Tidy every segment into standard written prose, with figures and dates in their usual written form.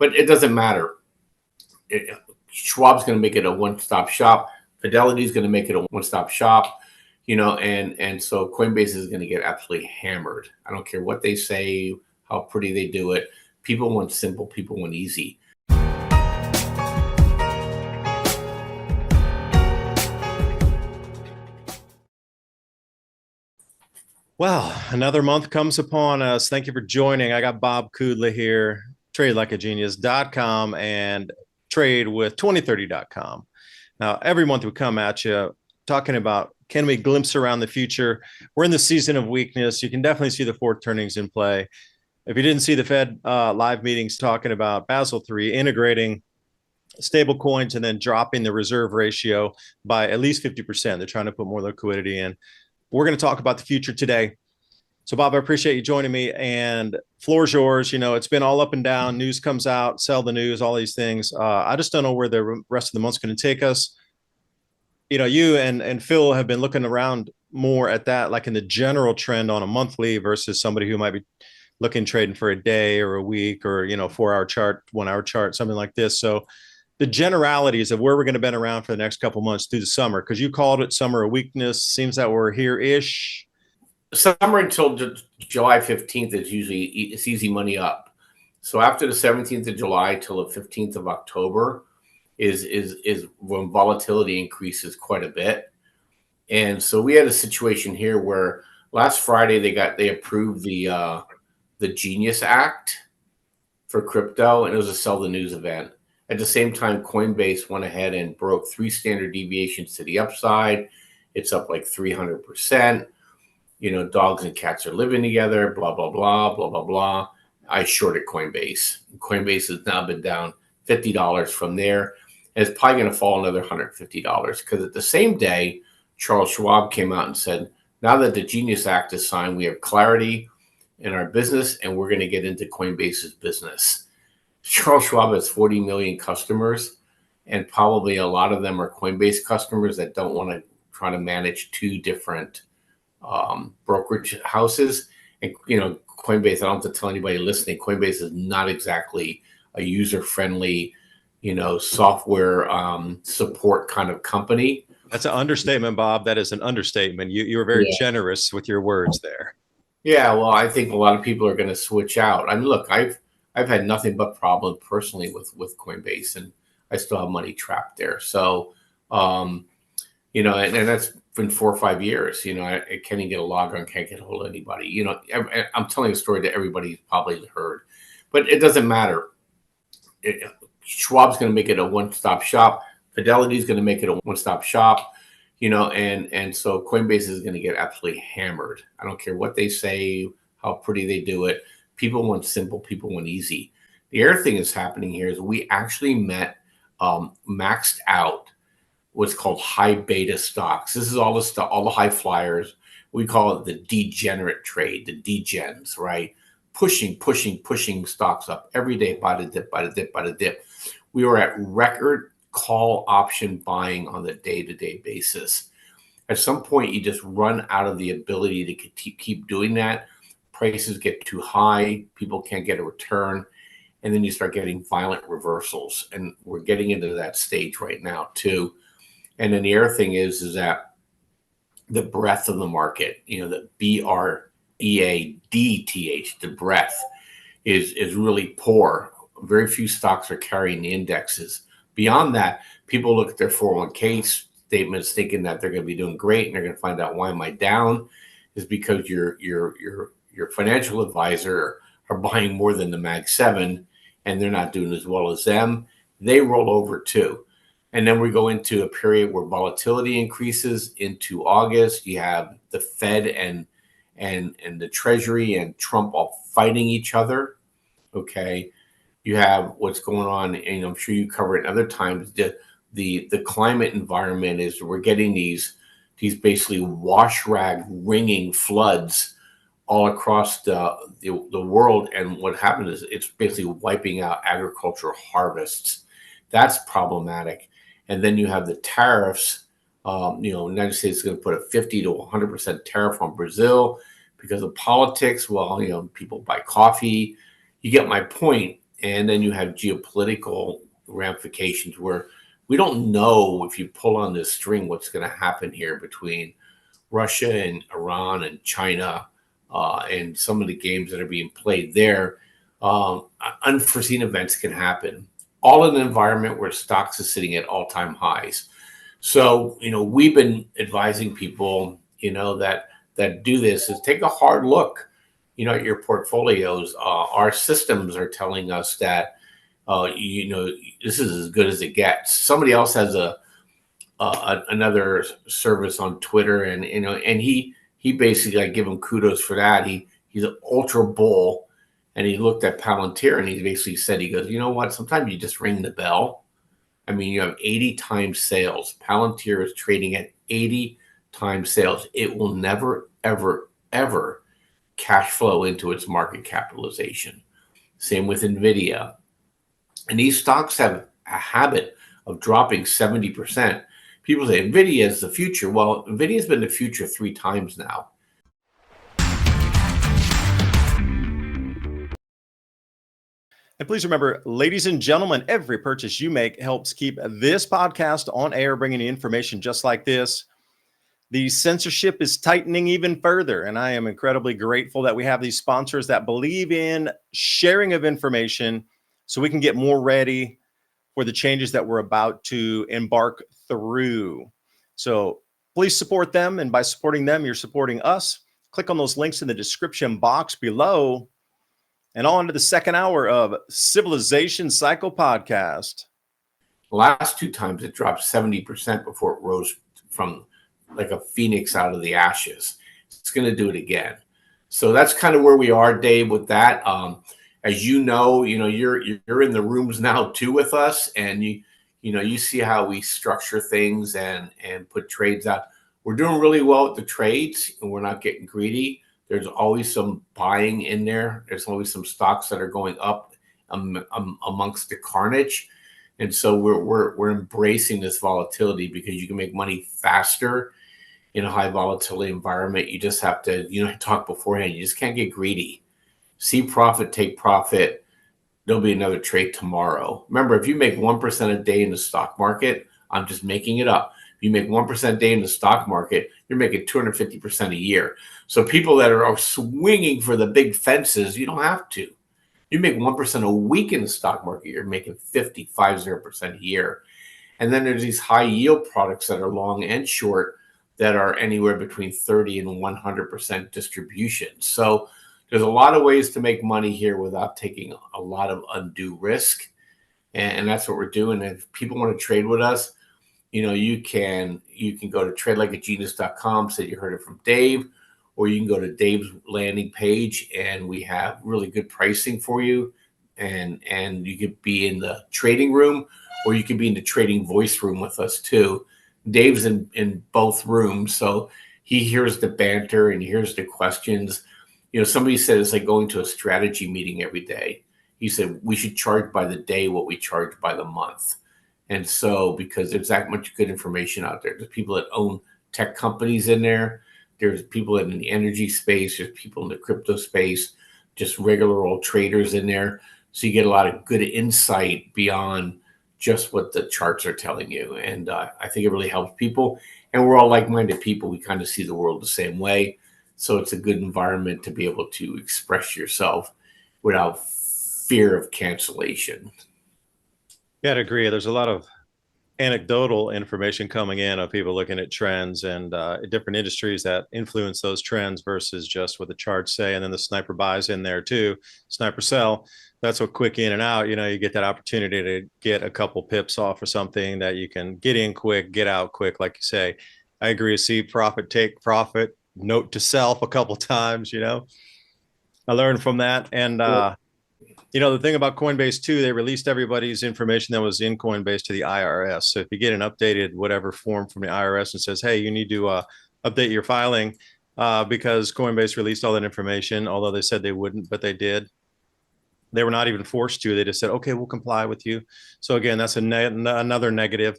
but it doesn't matter. Schwab's going to make it a one-stop shop. Fidelity is going to make it a one-stop shop, and so Coinbase is going to get absolutely hammered. I don't care what they say, how pretty they do it. People want simple, people want easy. Well, another month comes upon us. Thank you for joining. I got Bob Kudla here, tradelikeagenius.com and tradewith2030.com. Now, every month we come at you talking about, can we glimpse around the future? We're in the season of weakness. You can definitely see the fourth turnings in play. If you didn't see the Fed live meetings talking about Basel III integrating stable coins and then dropping the reserve ratio by at least 50%, they're trying to put more liquidity in. We're going to talk about the future today. So, Bob, I appreciate you joining me, and floor's yours. It's been all up and down. News comes out, sell the news, all these things. I just don't know where the rest of the month's going to take us. You and Phil have been looking around more at that, like in the general trend on a monthly versus somebody who might be looking trading for a day or a week or, 4-hour chart, 1-hour chart, something like this. So the generalities of where we're going to be around for the next couple months through the summer, because you called it summer of weakness. Seems that we're here-ish. Summer until July 15th is usually it's easy money up. So after the 17th of July till the 15th of October is when volatility increases quite a bit. And so we had a situation here where last Friday they approved the Genius Act for crypto, and it was a sell the news event. At the same time, Coinbase went ahead and broke 3 standard deviations to the upside. It's up like 300%. Dogs and cats are living together, blah, blah, blah, blah, blah, blah. I shorted Coinbase. Coinbase has now been down $50 from there. And it's probably going to fall another $150 because at the same day, Charles Schwab came out and said, now that the Genius Act is signed, we have clarity in our business and we're going to get into Coinbase's business. Charles Schwab has 40 million customers, and probably a lot of them are Coinbase customers that don't want to try to manage 2 different brokerage houses. And Coinbase, I don't have to tell anybody listening, Coinbase is not exactly a user-friendly software support kind of company. That's an understatement, Bob. That is an understatement. You were very generous with your words there. Yeah, well, I think a lot of people are going to switch out. I mean, look, I've had nothing but problems personally with Coinbase, and I still have money trapped there. So and that's been 4 or 5 years. I can't even get a log on, can't get a hold of anybody. I'm telling a story that everybody's probably heard, but it doesn't matter. Schwab's going to make it a one-stop shop. Fidelity is going to make it a one-stop shop, and so Coinbase is going to get absolutely hammered. I don't care what they say, how pretty they do it. People want simple, people want easy. The other thing that's happening here is we actually maxed out what's called high beta stocks. This is all the stuff, all the high flyers. We call it the degenerate trade, the degens, right? Pushing stocks up every day by the dip, by the dip, by the dip. We were at record call option buying on the day-to-day basis. At some point, you just run out of the ability to keep doing that. Prices get too high, people can't get a return, and then you start getting violent reversals. And we're getting into that stage right now too. And then the other thing is that the breadth of the market, the BREADTH, the breadth is really poor. Very few stocks are carrying the indexes. Beyond that, people look at their 401k statements thinking that they're going to be doing great, and they're going to find out, why am I down? Is because your financial advisor are buying more than the Mag 7, and they're not doing as well as them. They roll over too. And then we go into a period where volatility increases into August. You have the Fed and the Treasury and Trump all fighting each other. Okay. You have what's going on, and I'm sure you cover it other times. The climate environment is we're getting these basically wash rag ringing floods all across the world. And what happened is it's basically wiping out agricultural harvests. That's problematic. And then you have the tariffs. United States is going to put a 50 to 100% tariff on Brazil because of politics. Well, people buy coffee. You get my point. and then you have geopolitical ramifications where we don't know, if you pull on this string, what's going to happen here between Russia and Iran and China, and some of the games that are being played there. Unforeseen events can happen, all in an environment where stocks is sitting at all-time highs. So, we've been advising people, that do this, is take a hard look, at your portfolios. Our systems are telling us that, this is as good as it gets. Somebody else has another service on Twitter, and he basically, I give him kudos for that. He's an ultra bull, and he looked at Palantir and he basically said, he goes, you know what? Sometimes you just ring the bell. I mean, you have 80 times sales. Palantir is trading at 80 times sales. It will never, ever, ever cash flow into its market capitalization. Same with NVIDIA. And these stocks have a habit of dropping 70%. People say NVIDIA is the future. Well, NVIDIA has been the future 3 times now. And please remember, ladies and gentlemen, every purchase you make helps keep this podcast on air, bringing you information just like this. The censorship is tightening even further, and I am incredibly grateful that we have these sponsors that believe in sharing of information so we can get more ready for the changes that we're about to embark through. So please support them, and by supporting them, you're supporting us. Click on those links in the description box below. And on to the second hour of Civilization Cycle Podcast. The last 2 times it dropped 70% before it rose from like a phoenix out of the ashes. It's going to do it again. So that's kind of where we are, Dave, with that. As you're in the rooms now too with us, and you see how we structure things and put trades out. We're doing really well with the trades, and we're not getting greedy. There's always some buying in there. There's always some stocks that are going up amongst the carnage. And so we're embracing this volatility because you can make money faster in a high volatility environment. You just have to, talk beforehand. You just can't get greedy. See profit, take profit. There'll be another trade tomorrow. Remember, if you make 1% a day in the stock market, I'm just making it up. If you make 1% a day in the stock market, you're making 250% a year. So people that are swinging for the big fences, you don't have to. You make 1% a week in the stock market, you're making 50% a year. And then there's these high yield products that are long and short that are anywhere between 30 and 100% distribution. So there's a lot of ways to make money here without taking a lot of undue risk. And that's what we're doing. And if people want to trade with us, you can go to tradelikeagenius.com, say you heard it from Dave, or you can go to Dave's landing page, and we have really good pricing for you. And you could be in the trading room, or you could be in the trading voice room with us too. Dave's in both rooms, so he hears the banter and he hears the questions. Somebody said it's like going to a strategy meeting every day. He said we should charge by the day what we charge by the month. And so, because there's that much good information out there, there's people that own tech companies in there. There's people in the energy space. There's people in the crypto space, just regular old traders in there. So you get a lot of good insight beyond just what the charts are telling you. And I think it really helps people. And we're all like-minded people. We kind of see the world the same way. So it's a good environment to be able to express yourself without fear of cancellation. Yeah, I'd agree. There's a lot of anecdotal information coming in of people looking at trends and different industries that influence those trends versus just what the charts say. And then the sniper buys in there too, sniper sell. That's what quick in and out, you get that opportunity to get a couple pips off or something that you can get in quick, get out quick. Like you say, I agree. See profit, take profit, note to self a couple times, I learned from that. And, the thing about Coinbase too, they released everybody's information that was in Coinbase to the IRS. So if you get an updated whatever form from the IRS and says, hey, you need to update your filing because Coinbase released all that information, although they said they wouldn't, but they did. They were not even forced to. They just said, okay, we'll comply with you. So again, that's another negative.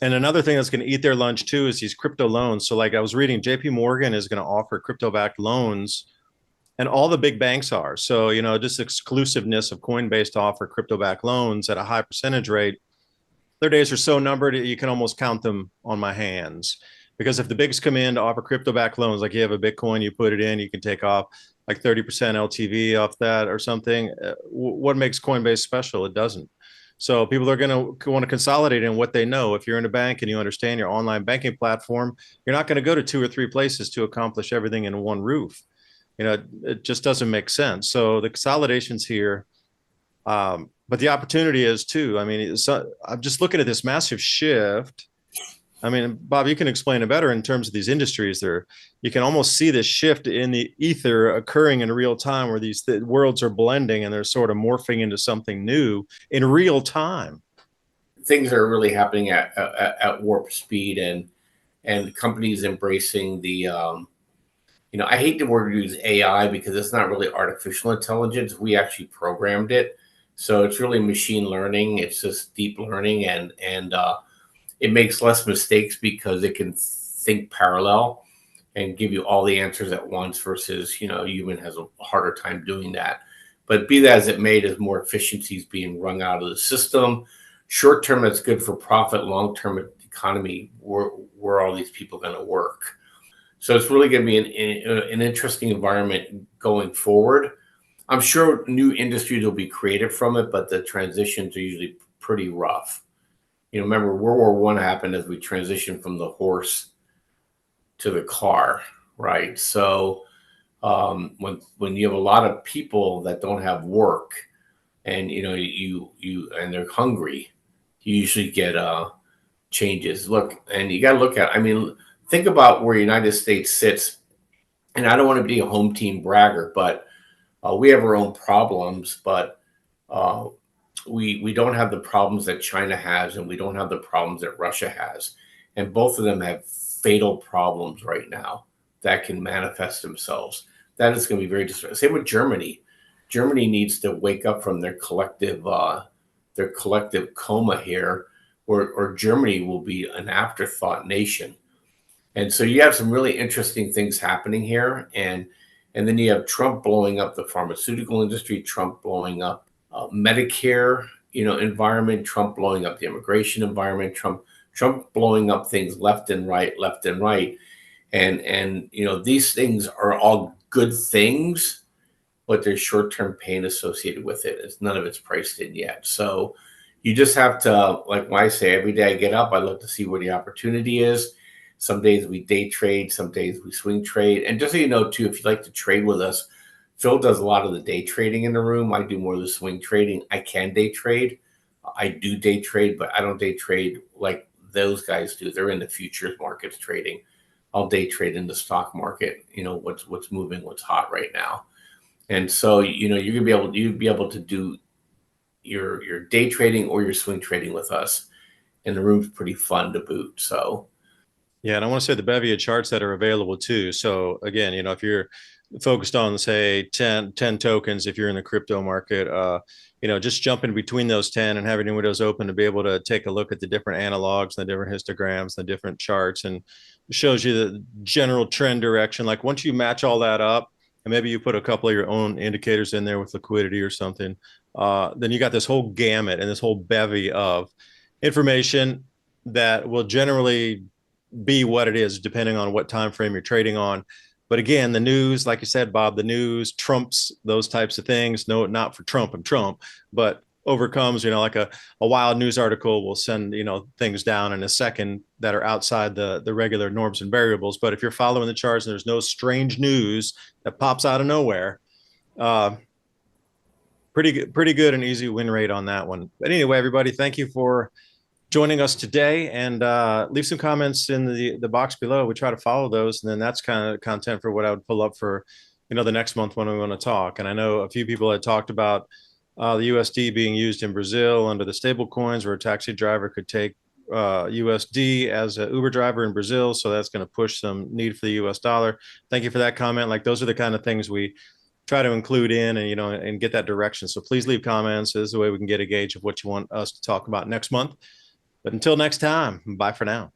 And another thing that's going to eat their lunch too is these crypto loans. So like I was reading, JP Morgan is going to offer crypto-backed loans and all the big banks are. So, just exclusiveness of Coinbase to offer crypto-backed loans at a high percentage rate, their days are so numbered, you can almost count them on my hands. Because if the bigs come in to offer crypto-backed loans, like you have a Bitcoin, you put it in, you can take off like 30% LTV off that or something. What makes Coinbase special? It doesn't. So people are going to want to consolidate in what they know. If you're in a bank and you understand your online banking platform, you're not going to go to 2 or 3 places to accomplish everything in one roof. It just doesn't make sense. So the consolidations here, but the opportunity is too. I mean, I'm just looking at this massive shift. I mean, Bob, you can explain it better in terms of these industries. You can almost see this shift in the ether occurring in real time, where these worlds are blending and they're sort of morphing into something new in real time. Things are really happening at warp speed, and companies embracing the I hate the word use AI because it's not really artificial intelligence. We actually programmed it, so it's really machine learning. It's just deep learning, and it makes less mistakes because it can think parallel and give you all the answers at once versus, human has a harder time doing that. But be that as it may, there's more efficiencies being wrung out of the system. Short term, that's good for profit. Long term economy, where all these people going to work. So it's really going to be an interesting environment going forward. I'm sure new industries will be created from it, but the transitions are usually pretty rough. Remember World War One happened as we transitioned from the horse to the car, right? So when you have a lot of people that don't have work, and and they're hungry, you usually get changes. Look, and you got to look at. I mean, think about where the United States sits. And I don't want to be a home team bragger, but we have our own problems, but we don't have the problems that China has, and we don't have the problems that Russia has. And both of them have fatal problems right now that can manifest themselves. That is going to be very distressing. Same with Germany. Germany needs to wake up from their collective coma here, or Germany will be an afterthought nation. And so you have some really interesting things happening here. And then you have Trump blowing up the pharmaceutical industry, Trump blowing up Medicare, environment, Trump blowing up the immigration environment, Trump blowing up things left and right. And these things are all good things, but there's short-term pain associated with it. None of it's priced in yet. So you just have to, like when I say, every day I get up, I look to see where the opportunity is. Some days we day trade, some days we swing trade. And just so you know, too, if you'd like to trade with us, Phil does a lot of the day trading in the room. I do more of the swing trading. I can day trade. I do day trade, but I don't day trade like those guys do. They're in the futures markets trading. I'll day trade in the stock market, what's moving, what's hot right now. And so, you'd be able to do your day trading or your swing trading with us. And the room's pretty fun to boot. So yeah, and I want to say the bevy of charts that are available too. So again, if you're focused on, say, 10 tokens, if you're in the crypto market, just jumping between those 10 and having windows open to be able to take a look at the different analogs, the different histograms, the different charts, and it shows you the general trend direction. Like once you match all that up, and maybe you put a couple of your own indicators in there with liquidity or something, then you got this whole gamut and this whole bevy of information that will generally be what it is depending on what time frame you're trading on. But again, the news, like you said, Bob, the news trumps those types of things. No, not for Trump and Trump, but overcomes, like a wild news article will send, things down in a second that are outside the regular norms and variables. But if you're following the charts and there's no strange news that pops out of nowhere, pretty good and easy win rate on that one. But anyway, everybody, thank you for joining us today, and leave some comments in the box below. We try to follow those, and then that's kind of content for what I would pull up for the next month when we want to talk. And I know a few people had talked about the USD being used in Brazil under the stable coins, where a taxi driver could take USD as an Uber driver in Brazil, so that's going to push some need for the US dollar. Thank you for that comment. Like those are the kind of things we try to include in, and and get that direction. So please leave comments. This is the way we can get a gauge of what you want us to talk about next month. But until next time, bye for now.